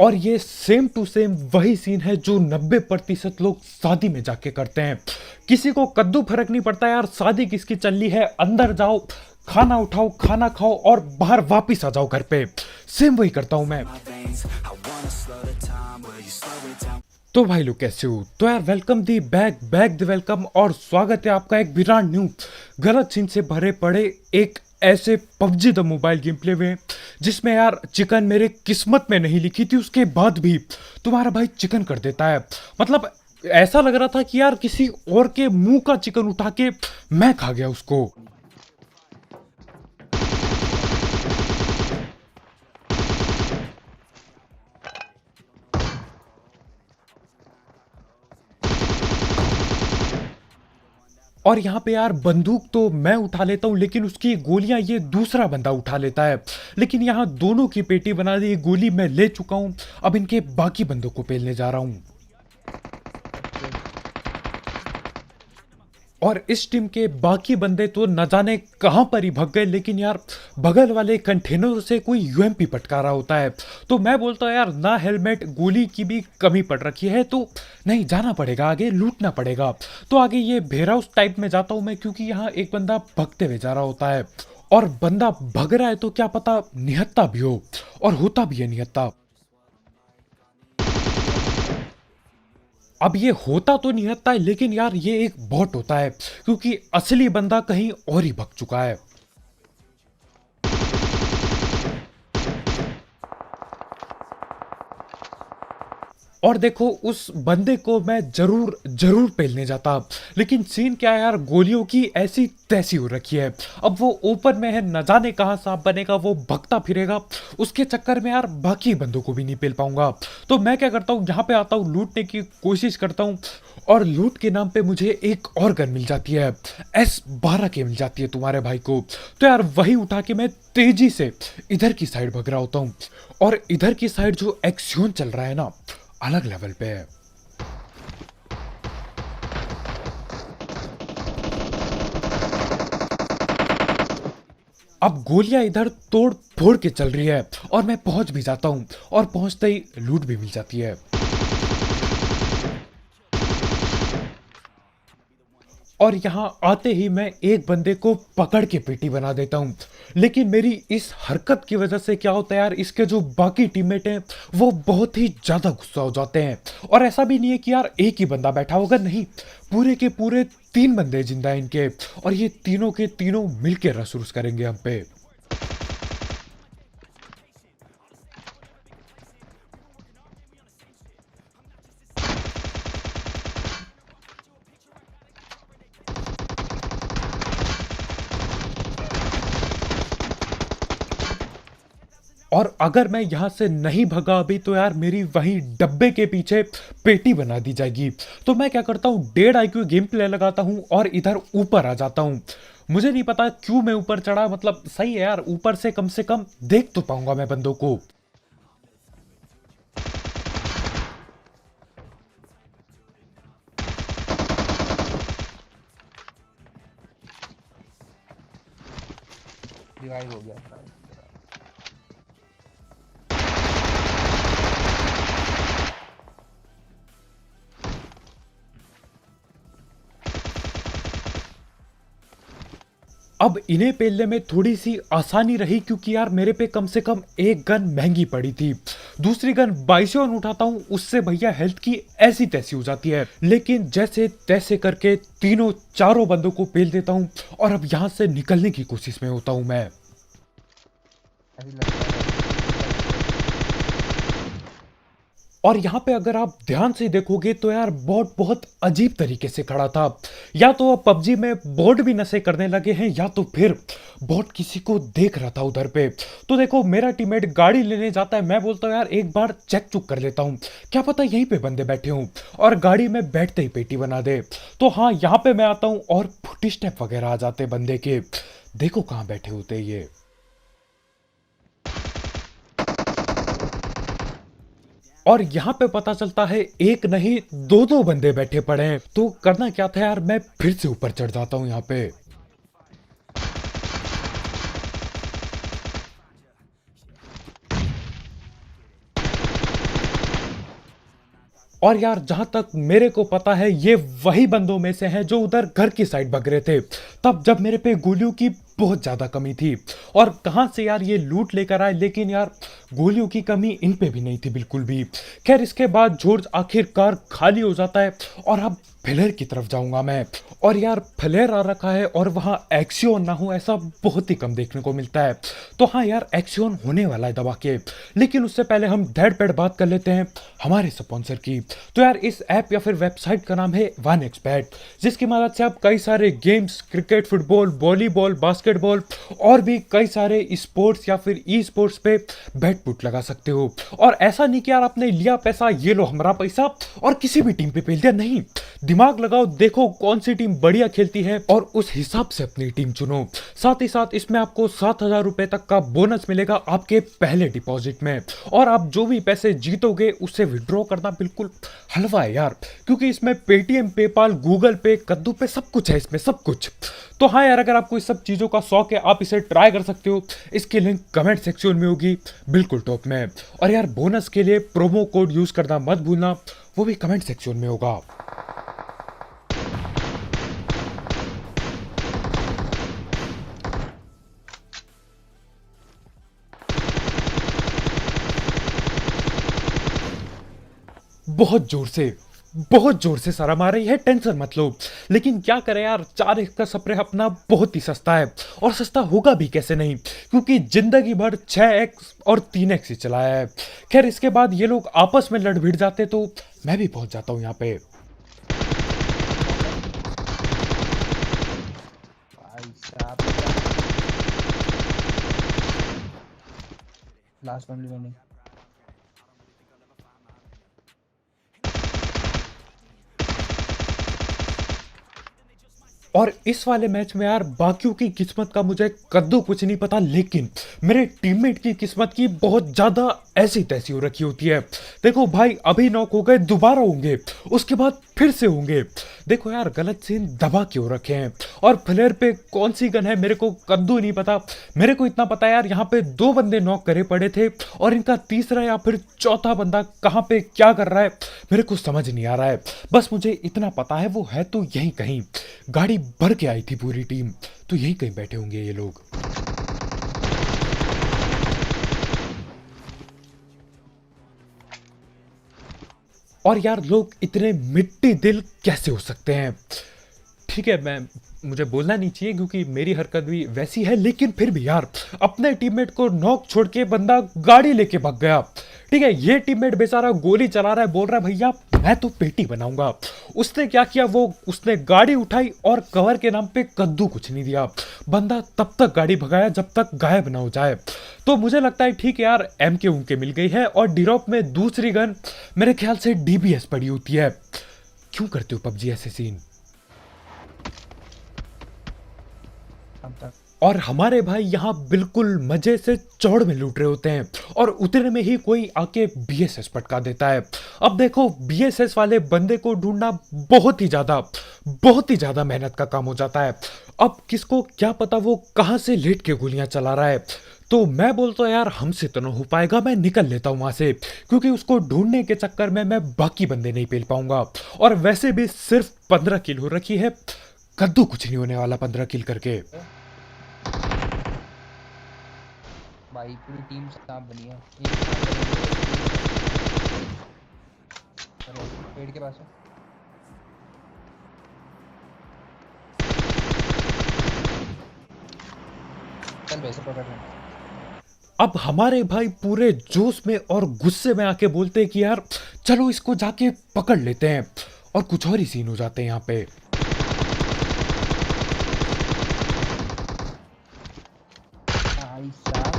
और ये same to same वही सीन है जो 90% लोग शादी में जाके करते हैं। किसी को कद्दू फर्क नहीं पड़ता यार, शादी किसकी चल रही है, अंदर जाओ, खाना उठाओ, खाना खाओ और बाहर वापिस आ जाओ घर पे। सेम वही करता हूं मैं। तो भाई लोग कैसे हो? तो यार welcome the back back the welcome, और स्वागत है आपका एक ब्रांड न्यू गलत सीन से भरे पड़े एक ऐसे PUBG the mobile game play में, जिसमें यार चिकन मेरे किस्मत में नहीं लिखी थी, उसके बाद भी तुम्हारा भाई चिकन कर देता है। मतलब ऐसा लग रहा था कि यार किसी और के मुंह का चिकन उठा के मैं खा गया उसको। और यहाँ पे यार बंदूक तो मैं उठा लेता हूँ, लेकिन उसकी गोलियां ये दूसरा बंदा उठा लेता है। लेकिन यहाँ दोनों की पेटी बना दी, गोली मैं ले चुका हूँ। अब इनके बाकी बंदों को पेलने जा रहा हूँ। और इस टीम के बाकी बंदे तो न जाने कहां पर ही भग गए, लेकिन यार बगल वाले कंटेनर से कोई यूएमपी पटका रहा होता है। तो मैं बोलता हूं यार, ना हेलमेट गोली की भी कमी पड़ रखी है, तो नहीं जाना पड़ेगा, आगे लूटना पड़ेगा। तो आगे ये वेयर हाउस टाइप में जाता हूं मैं, क्योंकि यहाँ एक बंदा भगते हुए जा रहा होता है। और बंदा भग रहा है तो क्या पता निहत्ता भी हो, और होता भी है निहत्ता। अब ये होता तो नहीं हत्ता है, लेकिन यार ये एक बॉट होता है, क्योंकि असली बंदा कहीं और ही भग चुका है। और देखो उस बंदे को मैं जरूर जरूर पेलने जाता, लेकिन सीन क्या है यार, गोलियों की ऐसी तैसी हो रखी है। अब वो ओपन में है, न जाने कहां सांप बनेगा, वो भगता फिरेगा, उसके चक्कर में यार बाकी बंदों को भी नहीं पेल पाऊंगा। तो मैं क्या करता हूँ, यहाँ पे आता हूँ, लूटने की कोशिश करता हूँ, और लूट के नाम पे मुझे एक और गन मिल जाती है, S12 की मिल जाती है तुम्हारे भाई को। तो यार वही उठा के मैं तेजी से इधर की साइड भग रहा होता हूँ। और इधर की साइड जो एक्शन चल रहा है ना, अलग लेवल पे है। अब गोलियां इधर तोड़ फोड़ के चल रही है, और मैं पहुंच भी जाता हूं, और पहुंचते ही लूट भी मिल जाती है। और यहां आते ही मैं एक बंदे को पकड़ के पेटी बना देता हूं। लेकिन मेरी इस हरकत की वजह से क्या होता है यार, इसके जो बाकी टीममेट हैं वो बहुत ही ज्यादा गुस्सा हो जाते हैं। और ऐसा भी नहीं है कि यार एक ही बंदा बैठा होगा, नहीं, पूरे के पूरे 3 बंदे जिंदा हैं इनके, और ये तीनों के तीनों मिलकर रस रुस करेंगे हम पे। और अगर मैं यहां से नहीं भगा अभी, तो यार मेरी वहीं डब्बे के पीछे पेटी बना दी जाएगी। तो मैं क्या करता हूं, 1.5 IQ गेम प्ले लगाता हूं और इधर ऊपर आ जाता हूं। मुझे नहीं पता क्यों मैं ऊपर चढ़ा, मतलब सही है यार, ऊपर से कम देख तो पाऊंगा मैं बंदों को। रिवाइव हो गया। अब इन्हें पेलने में थोड़ी सी आसानी रही, क्योंकि यार मेरे पे कम से कम एक गन महंगी पड़ी थी। दूसरी गन बाइसोन उठाता हूं, उससे भैया हेल्थ की ऐसी तैसी हो जाती है। लेकिन जैसे तैसे करके तीनों चारों बंदों को पेल देता हूं, और अब यहां से निकलने की कोशिश में होता हूं मैं। अभी लग रहा है। और यहाँ पे अगर आप ध्यान से देखोगे तो यार बॉट बहुत अजीब तरीके से खड़ा था। या तो अब पबजी में बॉट भी नशे करने लगे हैं, या तो फिर बॉट किसी को देख रहा था उधर पे। तो देखो मेरा टीममेट गाड़ी लेने जाता है, मैं बोलता हूँ यार एक बार चेक चुक कर लेता हूँ, क्या पता यहीं पे बंदे बैठे हों और गाड़ी में बैठते ही पेटी बना दे। तो हाँ, यहाँ पे मैं आता हूँ और फुटी स्टेप वगैरह आ जाते बंदे के। देखो कहाँ बैठे होते ये। और यहाँ पे पता चलता है एक नहीं दो दो बंदे बैठे पड़े हैं। तो करना क्या था यार, मैं फिर से ऊपर चढ़ जाता हूँ यहाँ पे। और यार जहां तक मेरे को पता है ये वही बंदों में से हैं जो उधर घर की साइड भाग रहे थे तब जब मेरे पे गोलियों की बहुत ज्यादा कमी थी। और कहां से यार ये लूट लेकर आए, लेकिन यार गोलियों की कमी इन पे भी नहीं थी बिल्कुल भी। खैर इसके बाद जॉर्ज आखिरकार खाली हो जाता है और अब फ्लेयर की तरफ जाऊंगा मैं। और यार फ्लेयर आ रखा है और वहां एक्सियोन ना हो ऐसा बहुत ही कम देखने को मिलता है। तो हाँ यार एक्सियोन होने वाला है दबा के, लेकिन उससे पहले हम डेड पैड बात कर लेते हैं हमारे स्पॉन्सर की। तो यार इस ऐप या फिर वेबसाइट का नाम है 1xBet, जिसकी मदद से आप कई सारे games, cricket, football, volleyball, basketball और भी कई सारे स्पोर्ट्स या फिर ई स्पोर्ट्स पे बेट पुट लगा सकते हो। और ऐसा नहीं कि यार आपने लिया पैसा, ये लो हमारा पैसा और किसी भी टीम पे पेल दिया, नहीं। दिमाग लगाओ, देखो कौन सी टीम बढ़िया खेलती है और उस हिसाब से अपनी टीम चुनो। साथ ही साथ इसमें आपको 7,000 रुपए तक का बोनस मिलेगा आपके पहले डिपॉजिट में। और आप जो भी पैसे जीतोगे उससे विड्रॉ करना बिल्कुल हलवा है यार, क्योंकि इसमें पेटीएम, पेपाल, गूगल पे, कद्दू पे सब कुछ है इसमें, सब कुछ। तो हाँ यार अगर आपको इस सब चीज़ों का शौक है आप इसे ट्राई कर सकते हो। इसकी लिंक कमेंट सेक्शन में होगी बिल्कुल टॉप में। और यार बोनस के लिए प्रोमो कोड यूज करना मत भूलना, वो भी कमेंट सेक्शन में होगा। बहुत जोर से सारा मार रही है, टेंशन मत लो। लेकिन क्या करें यार, 4x का स्प्रे अपना बहुत ही सस्ता है और सस्ता होगा भी कैसे नहीं, क्योंकि जिंदगी भर 6x और 3x ही चलाया है। खैर इसके बाद ये लोग आपस में लड़ भिड़ जाते तो मैं भी पहुंच जाता हूं यहाँ पे। भाई साहब लास्ट फैमिली मैंने और इस वाले मैच में यार बाकियों की किस्मत का मुझे कद्दू कुछ नहीं पता, लेकिन मेरे टीममेट की किस्मत की बहुत ज्यादा ऐसी तैसी हो रखी होती है। देखो भाई अभी नॉक हो गए, दोबारा होंगे, उसके बाद फिर से होंगे। देखो यार गलत सीन दबा के हो रखे हैं। और फ्लेयर पे कौन सी गन है मेरे को कद्दू नहीं पता। मेरे को इतना पता है यार यहाँ पे 2 बंदे नॉक करे पड़े थे और इनका तीसरा या फिर चौथा बंदा कहाँ पे क्या कर रहा है मेरे को समझ नहीं आ रहा है। बस मुझे इतना पता है वो है तो यहीं कहीं, गाड़ी भर के आई थी पूरी टीम, तो यहीं कहीं बैठे होंगे ये लोग। और यार लोग इतने मिट्टी दिल कैसे हो सकते हैं। ठीक है मुझे बोलना नहीं चाहिए क्योंकि मेरी हरकत भी वैसी है, लेकिन फिर भी यार अपने टीममेट को नॉक छोड़ के बंदा गाड़ी लेके भाग गया। ठीक है ये टीममेट बेचारा गोली चला रहा है, बोल रहा है भैया मैं तो पेटी बनाऊंगा। उसने क्या किया, उसने गाड़ी उठाई और कवर के नाम पे कद्दू कुछ नहीं दिया। बंदा तब तक गाड़ी भगाया जब तक गायब ना हो जाए। तो मुझे लगता है ठीक है यार MK उनके मिल गई है और डिरॉप में दूसरी गन मेरे ख्याल से DBS पड़ी होती है। क्यों करते हो PUBG ऐसे सीन। अब तक और हमारे भाई यहाँ बिल्कुल मजे से चौड़ में लूट रहे होते हैं और उतने में ही कोई आके BSS पटका देता है। अब देखो BSS वाले बंदे को ढूंढना बहुत ही ज्यादा मेहनत का काम हो जाता है। अब किसको क्या पता वो कहाँ से लेट के गोलियां चला रहा है। तो मैं बोलता हूँ यार हमसे तो ना हो पाएगा, मैं निकल लेता हूँ वहां से, क्योंकि उसको ढूंढने के चक्कर में मैं बाकी बंदे नहीं पेल पाऊंगा। और वैसे भी सिर्फ 15 किल हो रखी है, कद्दू कुछ नहीं होने वाला 15 किल करके। भाई पूरी टीम सांप बनी है। चलो पेड़ के पास है। चल वैसे पकड़ रहे हैं। अब हमारे भाई पूरे जोश में और गुस्से में आके बोलते हैं कि यार चलो इसको जाके पकड़ लेते हैं, और कुछ और ही सीन हो जाते हैं यहाँ पे। भाई साहब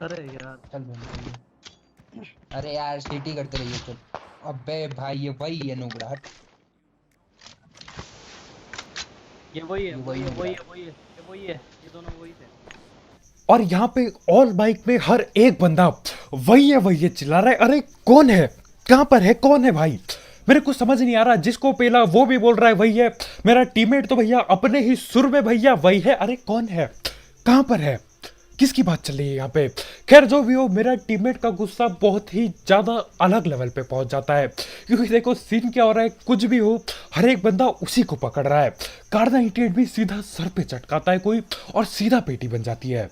अरे यार चल बंद। अरे यार सीटी करते रहिए चल। अबे भाई ये वही है नुगड़ा हट। ये वही है ये वही है वही वही है। है वही है ये वही है, ये दोनों वही थे। और यहाँ पे ऑल बाइक में हर एक बंदा वही है चिल्ला रहा है। अरे कौन है, कहाँ पर है, कौन है भाई, मेरे को समझ नहीं आ रहा। जिसको पेला वो भी बोल रहा है वही है, मेरा टीममेट तो भैया अपने ही सुर में भैया वही है। अरे कौन है, कहाँ पर है, किसकी बात चल रही है यहाँ पे? खैर जो भी हो, मेरा टीममेट का गुस्सा बहुत ही ज़्यादा अलग लेवल पे पहुंच जाता है, क्योंकि देखो सीन क्या हो रहा है, कुछ भी हो हर एक बंदा उसी को पकड़ रहा है। कार्ना 88 भी सीधा सर पे चटकाता है कोई और सीधा पेटी बन जाती है।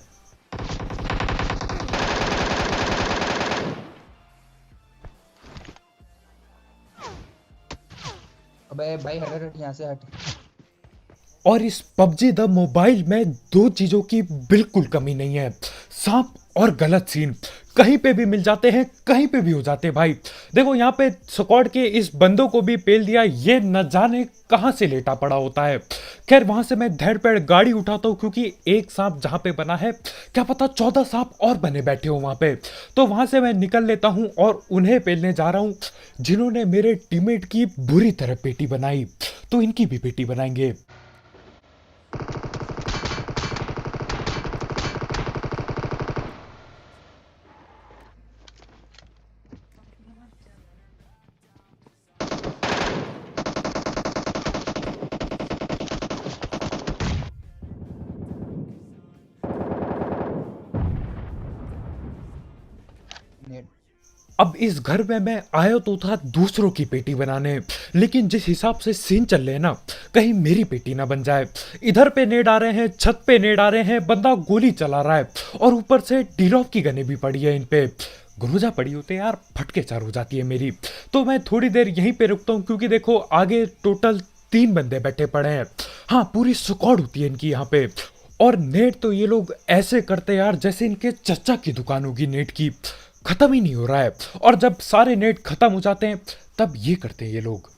अबे भाई हट हट यहाँ से हट। और इस पबजी द मोबाइल में दो चीजों की बिल्कुल कमी नहीं है, सांप और गलत सीन। कहीं पे भी मिल जाते हैं, कहीं पे भी हो जाते हैं भाई। देखो यहाँ पे स्क्वाड के इस बंदों को भी पेल दिया, ये न जाने कहां से लेटा पड़ा होता है। खैर वहां से मैं धैड़ पैड़ गाड़ी उठाता हूँ, क्योंकि एक सांप जहां पे बना है, क्या पता 14 सांप और बने बैठे हो वहां पे। तो वहां से मैं निकल लेता हूं और उन्हें पेलने जा रहा हूं जिन्होंने मेरे टीममेट की बुरी तरह पेटी बनाई। तो इनकी भी पेटी बनाएंगे। नेट अब इस घर में मैं आया तो था दूसरों की पेटी बनाने, लेकिन जिस हिसाब से सीन चल रहे हैं ना, कहीं मेरी पेटी ना बन जाए। इधर पे नेड आ रहे हैं, छत पे नेड आ रहे हैं, बंदा गोली चला रहा है और ऊपर से डीलॉफ की गने भी पड़ी है इन पे। गुरुजा पड़ी होते यार, फटके चार हो जाती है मेरी। तो मैं थोड़ी देर यहीं पे रुकता हूँ, क्योंकि देखो आगे टोटल 3 बंदे बैठे पड़े हैं। हाँ, पूरी स्क्वाड होती है इनकी यहाँ पे। और नेट तो ये लोग ऐसे करते यार जैसे इनके चचा की दुकान होगी नेट की, खत्म ही नहीं हो रहा है। और जब सारे नेट खत्म हो जाते हैं तब ये करते हैं ये लोग।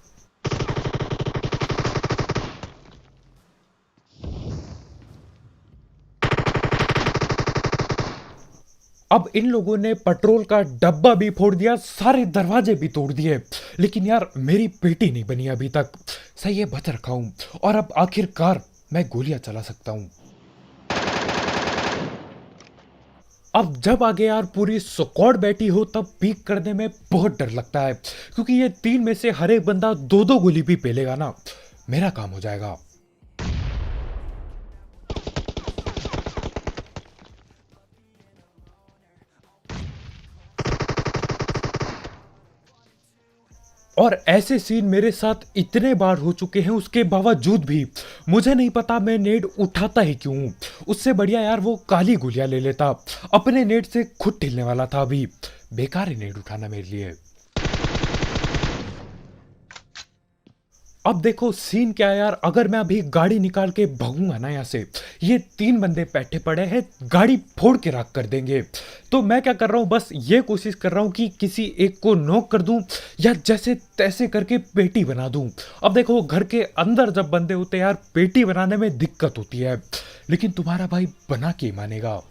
अब इन लोगों ने पेट्रोल का डब्बा भी फोड़ दिया, सारे दरवाजे भी तोड़ दिए, लेकिन यार मेरी पेटी नहीं बनी अभी तक। सही है, बच रखा हूं और अब आखिरकार मैं गोलियां चला सकता हूं। अब जब आगे यार पूरी स्क्वाड बैठी हो तब पीक करने में बहुत डर लगता है, क्योंकि ये 3 में से हर एक बंदा 2-2 गोली भी पेलेगा ना, मेरा काम हो जाएगा। और ऐसे सीन मेरे साथ इतने बार हो चुके हैं, उसके बावजूद भी मुझे नहीं पता मैं नेड उठाता ही क्यों हूं। उससे बढ़िया यार वो काली गोलियां ले लेता, अपने नेड से खुद ठिलने वाला था। अभी बेकार ही नेड उठाना मेरे लिए। अब देखो सीन क्या है यार, अगर मैं अभी गाड़ी निकाल के भागूंगा ना यहाँ से, ये 3 बंदे बैठे पड़े हैं, गाड़ी फोड़ के राख कर देंगे। तो मैं क्या कर रहा हूँ, बस ये कोशिश कर रहा हूँ कि किसी एक को नॉक कर दूं या जैसे तैसे करके पेटी बना दूं। अब देखो घर के अंदर जब बंदे होते हैं यार, पेटी बनाने में दिक्कत होती है, लेकिन तुम्हारा भाई बना के ही मानेगा।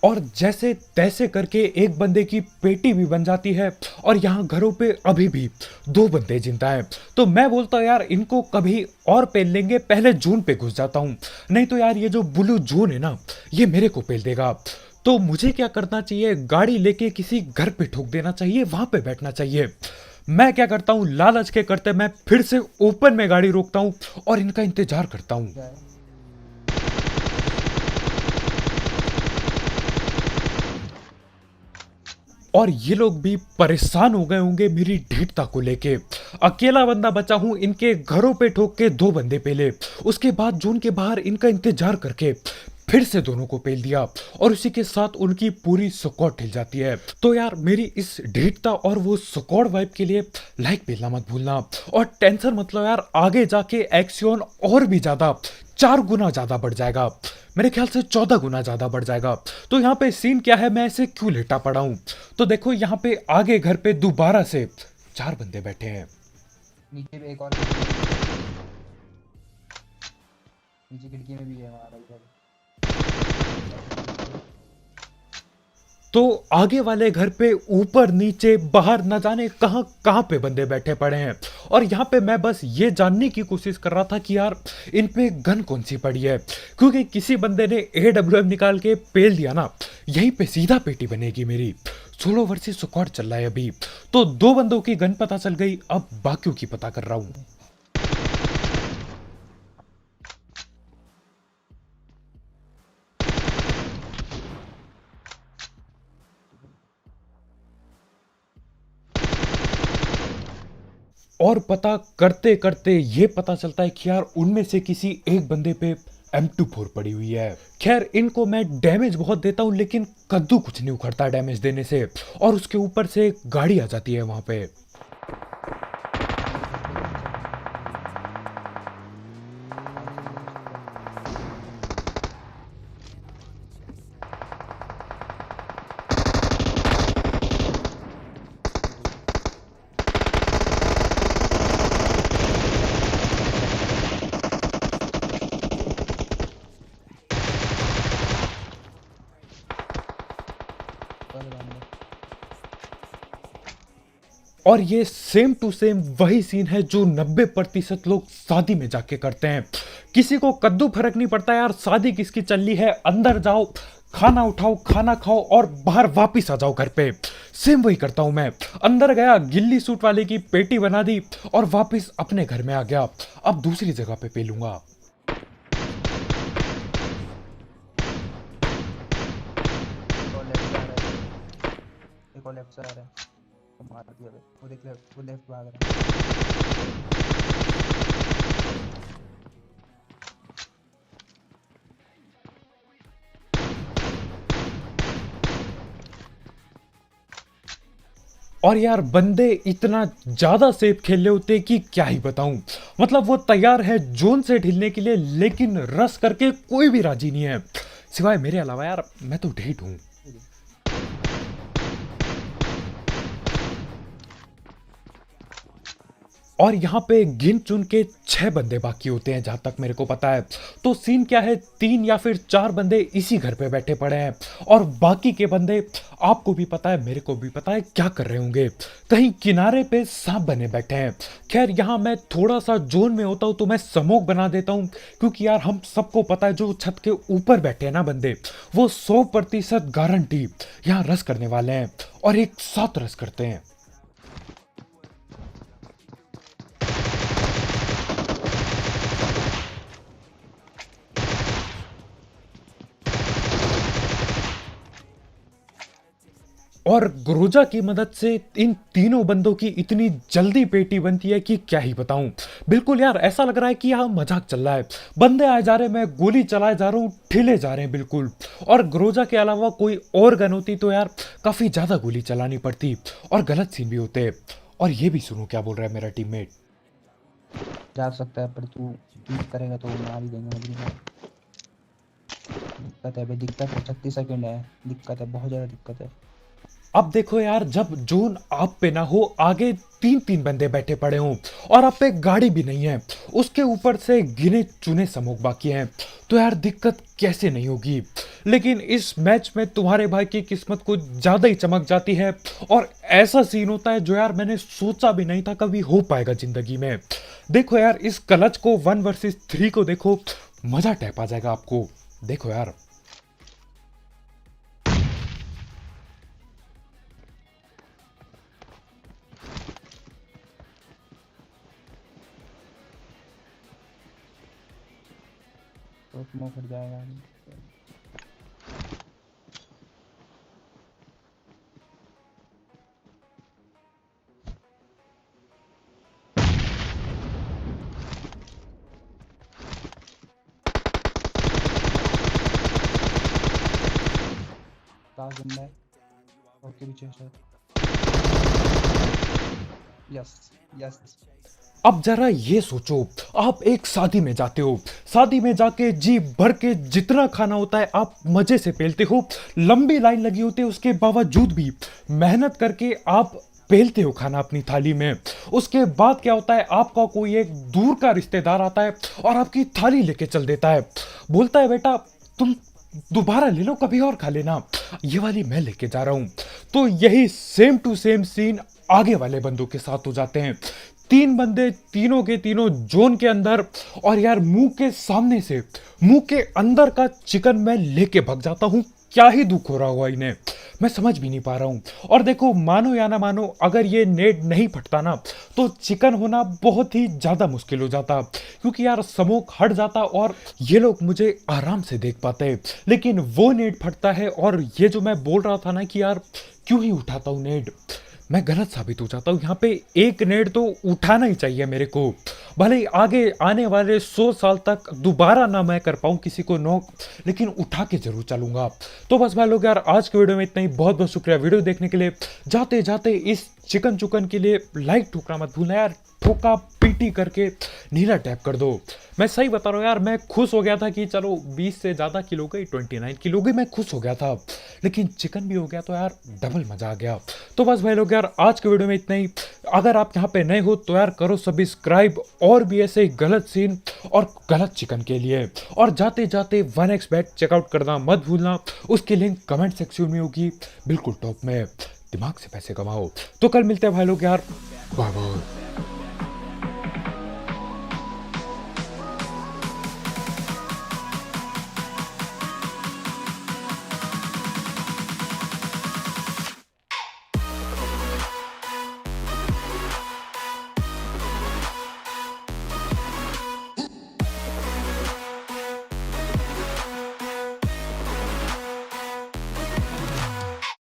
और जैसे तैसे करके एक बंदे की पेटी भी बन जाती है, और यहाँ घरों पे अभी भी 2 बंदे जिंदा हैं। तो मैं बोलता हूँ यार इनको कभी और पेल लेंगे, पहले जून पे घुस जाता हूँ, नहीं तो यार ये जो ब्लू जून है ना, ये मेरे को पेल देगा। तो मुझे क्या करना चाहिए, गाड़ी लेके किसी घर पे ठोक देना चाहिए, वहां पे बैठना चाहिए। मैं क्या करता हूँ, लालच के करते मैं फिर से ओपन में गाड़ी रोकता हूँ और इनका इंतजार करता हूँ। क्या है? और ये लोग भी परेशान हो गए होंगे मेरी ढीठता को लेके। अकेला बंदा बचा हूं, इनके घरों पे ठोक के 2 बंदे पेले, उसके बाद जून के बाहर इनका इंतजार करके फिर से दोनों को पेल दिया, और उसी के साथ उनकी पूरी स्क्वाड हिल जाती है। तो यार मेरी इस ढीठता और वो स्क्वाड वाइब के लिए लाइक पेलना मत भूलना, और टेंशन मतलब यार आगे जाके एक्शन और भी ज्यादा 4 गुना ज्यादा बढ़ जाएगा, मेरे ख्याल से 14 गुना ज्यादा बढ़ जाएगा। तो यहाँ पे सीन क्या है, मैं ऐसे क्यों लेटा पड़ा हूँ, तो देखो यहाँ पे आगे घर पे दोबारा से 4 बंदे बैठे हैं। नीचे भी एक और नीचे खिड़की में भी है हमारा इधर। तो आगे वाले घर पे ऊपर नीचे बाहर न जाने कहां कहां पे बंदे बैठे पड़े हैं, और यहाँ पे मैं बस ये जानने की कोशिश कर रहा था कि यार इन पे गन कौन सी पड़ी है, क्योंकि किसी बंदे ने AWM निकाल के पेल दिया ना, यहीं पे सीधा पेटी बनेगी मेरी। 16 वर्सेस स्क्वाड चल रहा है अभी। तो 2 बंदों की गन पता चल गई, अब बाकियों की पता कर रहा हूं। और पता करते करते ये पता चलता है कि यार उनमें से किसी एक बंदे पे M24 पड़ी हुई है। खैर इनको मैं डैमेज बहुत देता हूं लेकिन कद्दू कुछ नहीं उखड़ता डैमेज देने से, और उसके ऊपर से एक गाड़ी आ जाती है वहां पे। और ये सेम टू सेम वही सीन है जो 90% लोग शादी में जाके करते हैं। किसी को कद्दू फर्क नहीं पड़ता यार शादी किसकी चल रही है, अंदर जाओ, खाना उठाओ, खाना खाओ और बाहर वापिस आ जाओ घर पे। सेम वही करता हूं मैं। अंदर गया, गिल्ली सूट वाले की पेटी बना दी और वापिस अपने घर में आ गया। अब दूसरी जगह पे पी लूंगा। एक और लेफ्ट से आ रहा है, तो मार दिया बे। वो देख वो लेफ्ट भाग रहा है। और यार बंदे इतना ज्यादा सेफ खेल रहे होते कि क्या ही बताऊं। मतलब वो तैयार है जोन से ढिलने के लिए लेकिन रस करके कोई भी राजी नहीं है सिवाय मेरे अलावा। यार मैं तो ढीठ हूं। और यहाँ पे गिन चुन के 6 बंदे बाकी होते हैं जहां तक मेरे को पता है। तो सीन क्या है, 3 या फिर 4 बंदे इसी घर पे बैठे पड़े हैं और बाकी के बंदे आपको भी पता है मेरे को भी पता है क्या कर रहे होंगे। कहीं किनारे पे सांप बने बैठे हैं। खैर यहाँ मैं थोड़ा सा जोन में होता हूँ तो मैं स्मोक बना देता हूँ, क्योंकि यार हम सबको पता है जो छत के ऊपर बैठे हैं ना बंदे, वो 100% गारंटी यहाँ रस करने वाले हैं और एक साथ रस करते हैं। और ग्रोजा की मदद से इन तीनों बंदों की इतनी जल्दी पेटी बनती है कि क्या ही बताऊं। बिल्कुल यार ऐसा लग रहा है कि यहाँ मजाक चल रहा है। बंदे आए जा रहे हैं, मैं गोली चलाए जा रहा हूँ, ठिले जा रहे हैं बिल्कुल। और ग्रोजा के अलावा कोई और गन होती तो यार काफी ज्यादा गोली चलानी पड़ती और गलत सीन भी होते। और ये भी सुनो क्या बोल रहा है मेरा टीममेट। जा सकता है पर तू ठीक करेगा तो मार ही देंगे। दिक्कत है भाई, दिक्कत है। 36 सेकंड है, दिक्कत है, बहुत ज्यादा दिक्कत है। अब देखो यार जब जोन आप पे ना हो, आगे 3-3 बंदे बैठे पड़े हों और आप पे गाड़ी भी नहीं है, उसके ऊपर से गिने चुने समूह बाकी हैं, तो यार दिक्कत कैसे नहीं होगी। लेकिन इस मैच में तुम्हारे भाई की किस्मत कुछ ज्यादा ही चमक जाती है और ऐसा सीन होता है जो यार मैंने सोचा भी नहीं था कभी हो पाएगा जिंदगी में। देखो यार इस क्लच को 1 वर्सेस 3 को देखो, मजा टैप आ जाएगा आपको। देखो यार तो स्मोक हट जाएगा। पास बंदा है ओके पीछे से। Yes yes. अब जरा ये सोचो, आप एक शादी में जाते हो, शादी में जाके जी भर के जितना खाना होता है आप मजे से पेलते हो, लंबी लाइन लगी होती है, उसके बावजूद भी मेहनत करके आप पेलते हो खाना अपनी थाली में। उसके बाद क्या होता है, आपका कोई एक दूर का रिश्तेदार आता है और आपकी थाली लेके चल देता है, बोलता है बेटा तुम दोबारा ले लो, कभी और खा लेना, ये वाली मैं लेके जा रहा हूं। तो यही सेम टू सेम सीन आगे वाले बंदों के साथ हो जाते हैं। 3 बंदे तीनों के तीनों जोन के अंदर, और यार मुंह के सामने से मुंह के अंदर का चिकन मैं लेके भाग जाता हूं क्या ही दुख हो रहा होगा इन्हें, मैं समझ भी नहीं पा रहा हूँ। और देखो मानो या ना मानो, अगर ये नेट नहीं फटता ना तो चिकन होना बहुत ही ज़्यादा मुश्किल हो जाता, क्योंकि यार स्मोक हट जाता और ये लोग मुझे आराम से देख पाते। लेकिन वो नेट फटता है और ये जो मैं बोल रहा था ना कि यार क्यों ही उठाता हूँ नेट, मैं गलत साबित हो जाता हूँ। यहाँ पे एक नेट तो उठाना ही चाहिए मेरे को, भले ही आगे आने वाले 100 साल तक दोबारा ना मैं कर पाऊँ किसी को नॉक, लेकिन उठा के जरूर चलूंगा। तो बस भाई लोग यार आज के वीडियो में इतना ही, बहुत बहुत शुक्रिया वीडियो देखने के लिए। जाते जाते इस चिकन चुकन के लिए लाइक ठोकना मत भूलना यार, ठोका पीटी करके नीला टैप कर दो। मैं सही बता रहा हूँ यार, मैं खुश हो गया था कि चलो 20 से ज़्यादा किलो गई, 29 किलो गई, मैं खुश हो गया था। लेकिन चिकन भी हो गया तो यार डबल मजा आ गया। तो बस भाई लोग यार आज के वीडियो में इतना ही। अगर आप यहाँ पे नए हो तो यार करो सब्सक्राइब, और भी ऐसे गलत सीन और गलत चिकन के लिए। और जाते जाते 1xbet चेकआउट करना मत भूलना, उसकी लिंक कमेंट सेक्शन में होगी बिल्कुल टॉप में। दिमाग से पैसे कमाओ। तो कल मिलते हैं भाई लोग यार, बाय बाय।